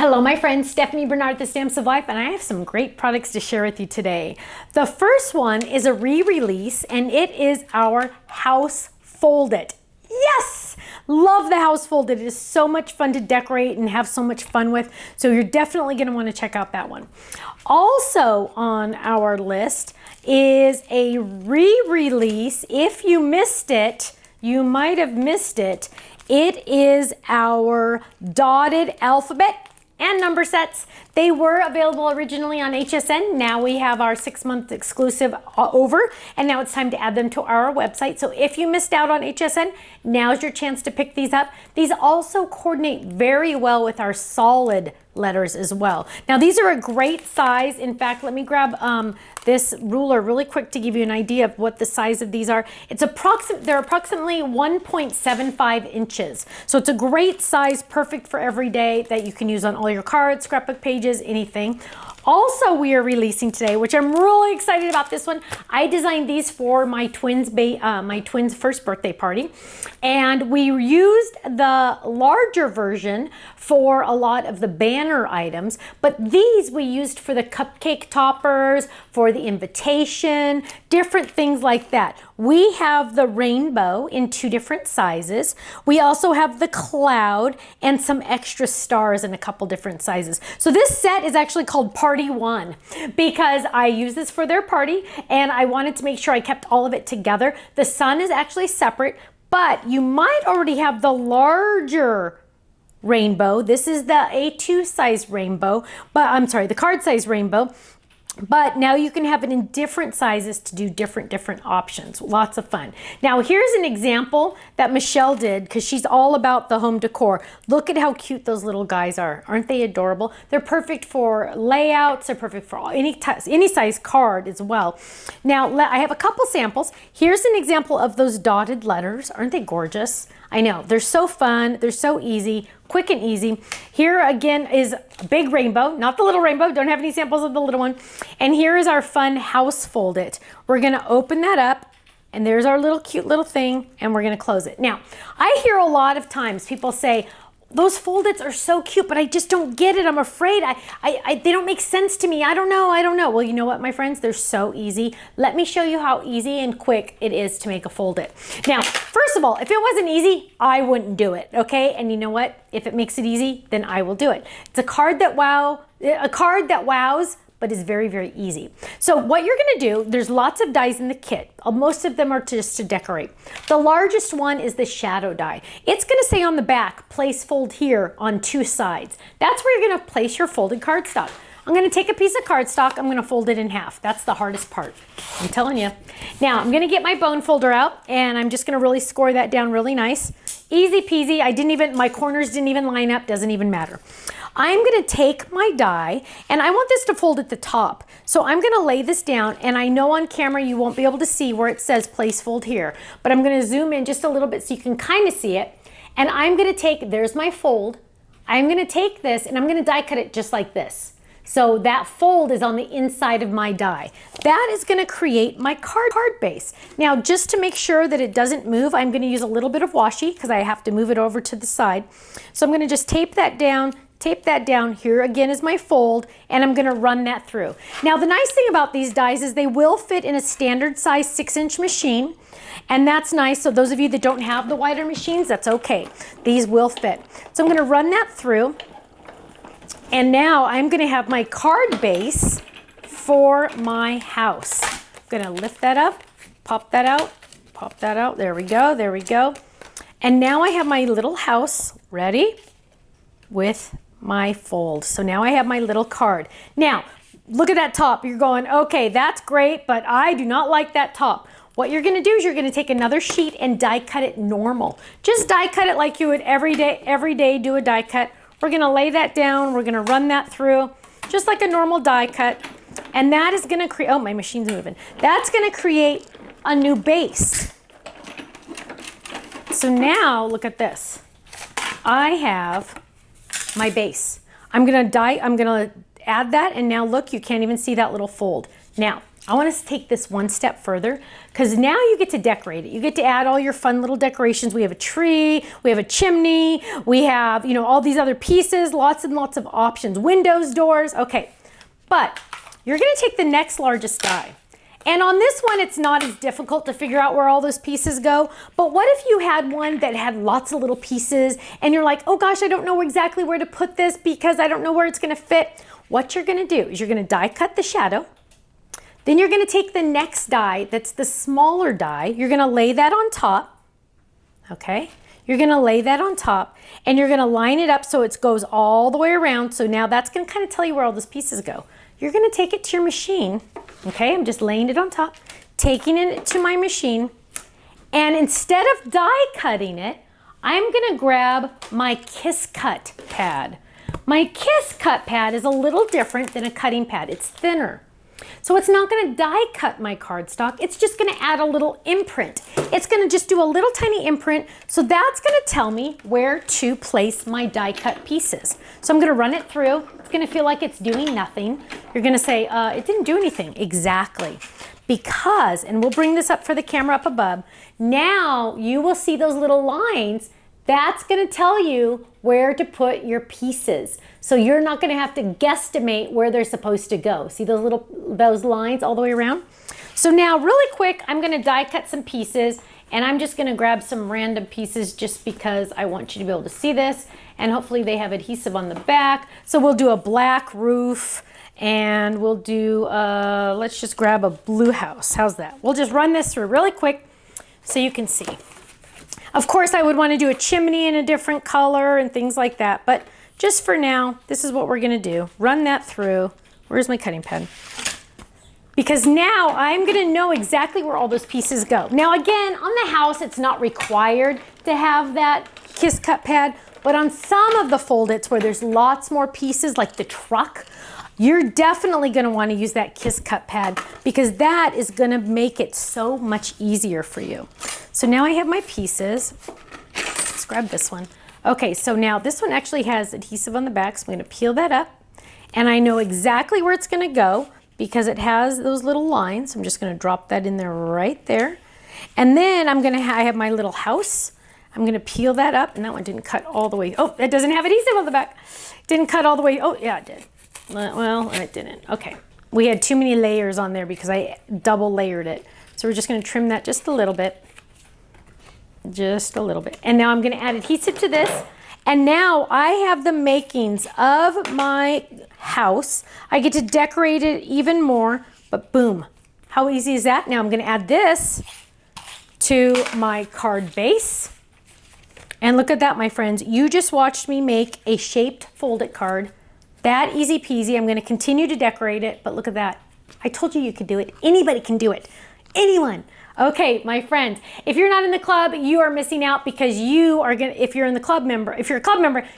Hello my friends, Stephanie Bernard, The Stamps of Life, and I have some great products to share with you today. The first one is a re-release, and it is our House Fold-It. Yes! Love the House Fold-It. It is so much fun to decorate and have so much fun with, so you're definitely going to want to check out that one. Also on our list is a re-release. If you missed it, you might have missed it. It is our dotted alphabet and number sets. They were available originally on HSN. Now we have our 6-month exclusive over, and now it's time to add them to our website. So if you missed out on HSN, now's your chance to pick these up. These also coordinate very well with our solid letters as well. Now these are a great size. In fact, let me grab this ruler really quick to give you an idea of what the size of these are. They're approximately 1.75 inches. So it's a great size, perfect for every day, that you can use on all your cards, scrapbook pages, anything. Also, we are releasing today, which I'm really excited about this one. I designed these for my twins' first birthday party, and we used the larger version for a lot of the banner items, but these we used for the cupcake toppers, for the invitation, different things like that. We have the rainbow in 2 different sizes. We also have the cloud and some extra stars in a couple different sizes. So this set is actually called Party One because I use this for their party and I wanted to make sure I kept all of it together. The sun is actually separate, but you might already have the larger rainbow. This is the A2 size rainbow, but I'm sorry, the card size rainbow. But now you can have it in different sizes to do different options. Lots of fun. Now here's an example that Michelle did because she's all about the home decor. Look at how cute those little guys are. Aren't they adorable? They're perfect for layouts. They're perfect for any size card as well. Now I have a couple samples. Here's an example of those dotted letters. Aren't they gorgeous? I know, they're so fun, they're so easy, quick and easy. Here again is a big rainbow, not the little rainbow, don't have any samples of the little one. And here is our fun House Fold-It. We're gonna open that up, and there's our little cute little thing, and we're gonna close it. Now, I hear a lot of times people say, those fold-its are so cute, but I just don't get it. I'm afraid they don't make sense to me. I don't know. Well, you know what, my friends? They're so easy. Let me show you how easy and quick it is to make a fold-it. Now, first of all, if it wasn't easy, I wouldn't do it, okay? And you know what? If it makes it easy, then I will do it. It's a card that wows, but is very easy. So what you're gonna do, there's lots of dies in the kit. Most of them are just to decorate. The largest one is the shadow die. It's gonna say on the back, place fold here on 2 sides. That's where you're gonna place your folded cardstock. I'm gonna take a piece of cardstock, I'm gonna fold it in half. That's the hardest part, I'm telling you. Now, I'm gonna get my bone folder out, and I'm just gonna really score that down really nice. Easy peasy, my corners didn't even line up, doesn't even matter. I'm gonna take my die, and I want this to fold at the top. So I'm gonna lay this down, and I know on camera you won't be able to see where it says place fold here, but I'm gonna zoom in just a little bit so you can kind of see it. And I'm gonna take, there's my fold. I'm gonna take this, and I'm gonna die cut it just like this. So that fold is on the inside of my die. That is gonna create my card base. Now, just to make sure that it doesn't move, I'm gonna use a little bit of washi because I have to move it over to the side. So I'm gonna just tape that down. Here again is my fold, and I'm gonna run that through. Now, the nice thing about these dies is they will fit in a standard size 6-inch machine, and that's nice. So those of you that don't have the wider machines, that's okay. These will fit. So I'm gonna run that through, and now I'm gonna have my card base for my house. I'm gonna lift that up, pop that out, there we go. And now I have my little house ready with my fold. So now I have my little card. Now, look at that top. You're going, okay, that's great, but I do not like that top. What you're gonna do is you're gonna take another sheet and die cut it normal. Just die cut it like you would every day do a die cut. We're gonna lay that down, we're gonna run that through, just like a normal die cut. And that is gonna create, oh, my machine's moving. That's gonna create a new base. So now, look at this. I have my base. I'm gonna add that, and now look, you can't even see that little fold. Now, I want to take this one step further because now you get to decorate it. You get to add all your fun little decorations. We have a tree, we have a chimney, we have, you know, all these other pieces, lots and lots of options, windows, doors. Okay, but you're going to take the next largest die. And on this one, it's not as difficult to figure out where all those pieces go. But what if you had one that had lots of little pieces and you're like, oh gosh, I don't know exactly where to put this because I don't know where it's going to fit. What you're going to do is you're going to die cut the shadow. Then you're going to take the next die, that's the smaller die. You're going to lay that on top. Okay? You're going to lay that on top and you're going to line it up so it goes all the way around. So now that's going to kind of tell you where all those pieces go. You're going to take it to your machine. Okay, I'm just laying it on top, taking it to my machine, and instead of die cutting it, I'm going to grab my Kiss Cut pad. My Kiss Cut pad is a little different than a cutting pad. It's thinner. So it's not going to die cut my cardstock. It's just going to add a little imprint. It's going to just do a little tiny imprint. So that's going to tell me where to place my die cut pieces. So I'm going to run it through. It's going to feel like it's doing nothing. You're going to say, it didn't do anything. Exactly. Because, and we'll bring this up for the camera up above, now you will see those little lines. That's going to tell you where to put your pieces. So you're not going to have to guesstimate where they're supposed to go. See those lines all the way around? So now really quick, I'm going to die cut some pieces and I'm just going to grab some random pieces just because I want you to be able to see this, and hopefully they have adhesive on the back. So we'll do a black roof and we'll do, let's just grab a blue house. How's that? We'll just run this through really quick so you can see. Of course, I would want to do a chimney in a different color and things like that, but just for now, this is what we're going to do. Run that through. Where's my cutting pad? Because now I'm going to know exactly where all those pieces go. Now again, on the house, it's not required to have that Kiss Cut pad, but on some of the fold-its where there's lots more pieces, like the truck, you're definitely going to want to use that Kiss Cut pad because that is going to make it so much easier for you. So now I have my pieces. Let's grab this one. Okay, so now this one actually has adhesive on the back, so I'm going to peel that up. And I know exactly where it's going to go because it has those little lines. I'm just going to drop that in there right there. And then I have my little house. I'm going to peel that up, and that one didn't cut all the way. Oh, it doesn't have adhesive on the back. Didn't cut all the way. Oh, yeah, it did. Well, it didn't. Okay. We had too many layers on there because I double layered it. So we're just going to trim that just a little bit. Just a little bit. And now I'm going to add adhesive to this. And now I have the makings of my house. I get to decorate it even more, but boom. How easy is that? Now I'm going to add this to my card base. And look at that, my friends. You just watched me make a shaped fold-it card. That easy peasy. I'm going to continue to decorate it, but look at that. I told you you could do it. Anybody can do it. Anyone. Okay, my friends, if you're not in the club, you are missing out because if you're a club member,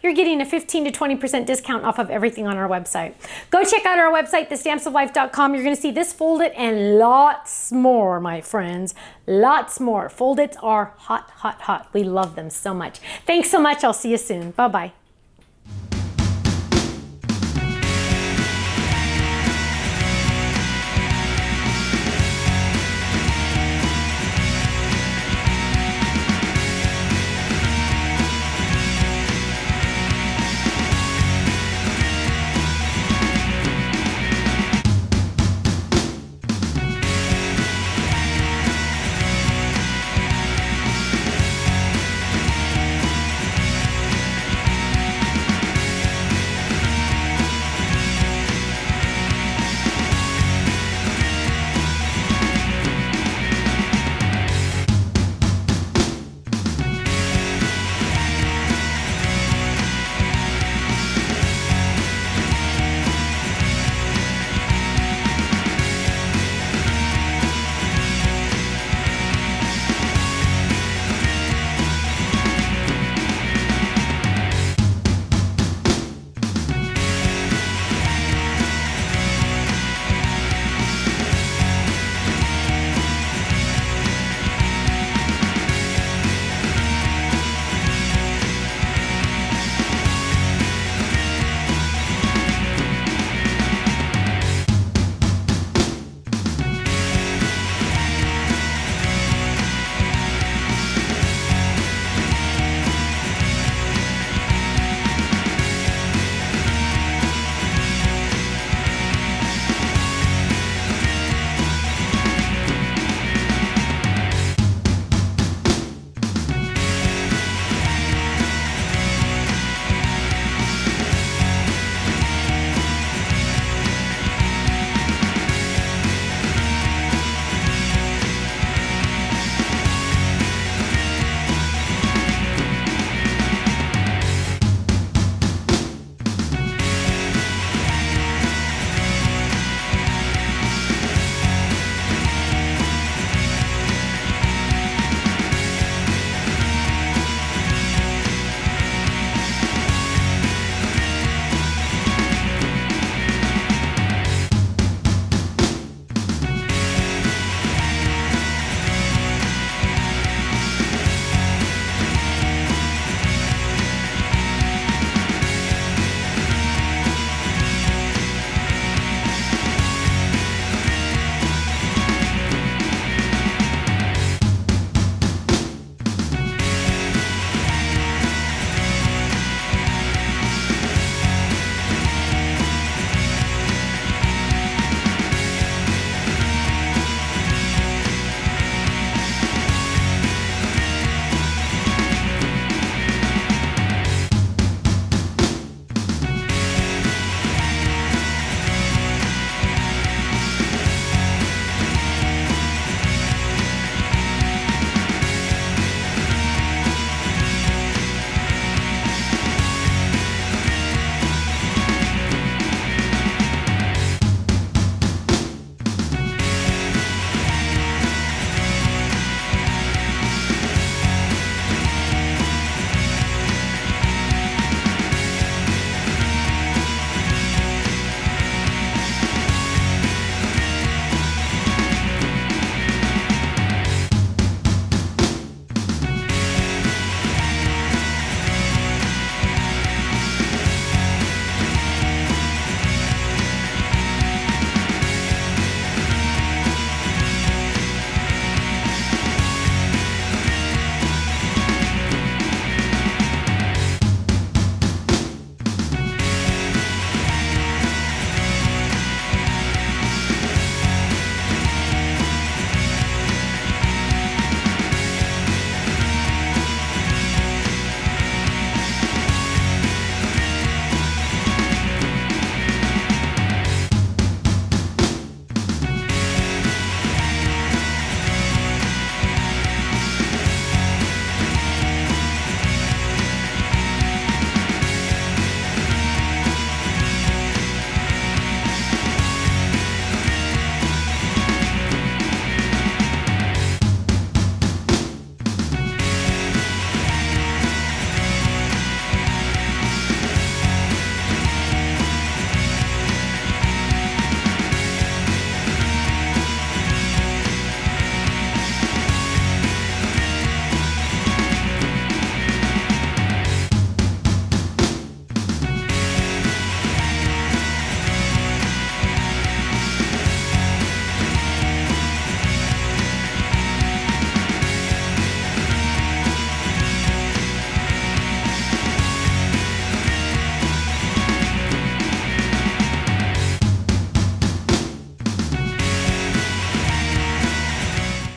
you're getting a 15 to 20% discount off of everything on our website. Go check out our website, thestampsoflife.com. You're going to see this fold-it and lots more, my friends. Lots more. Fold-its are hot, hot, hot. We love them so much. Thanks so much. I'll see you soon. Bye-bye.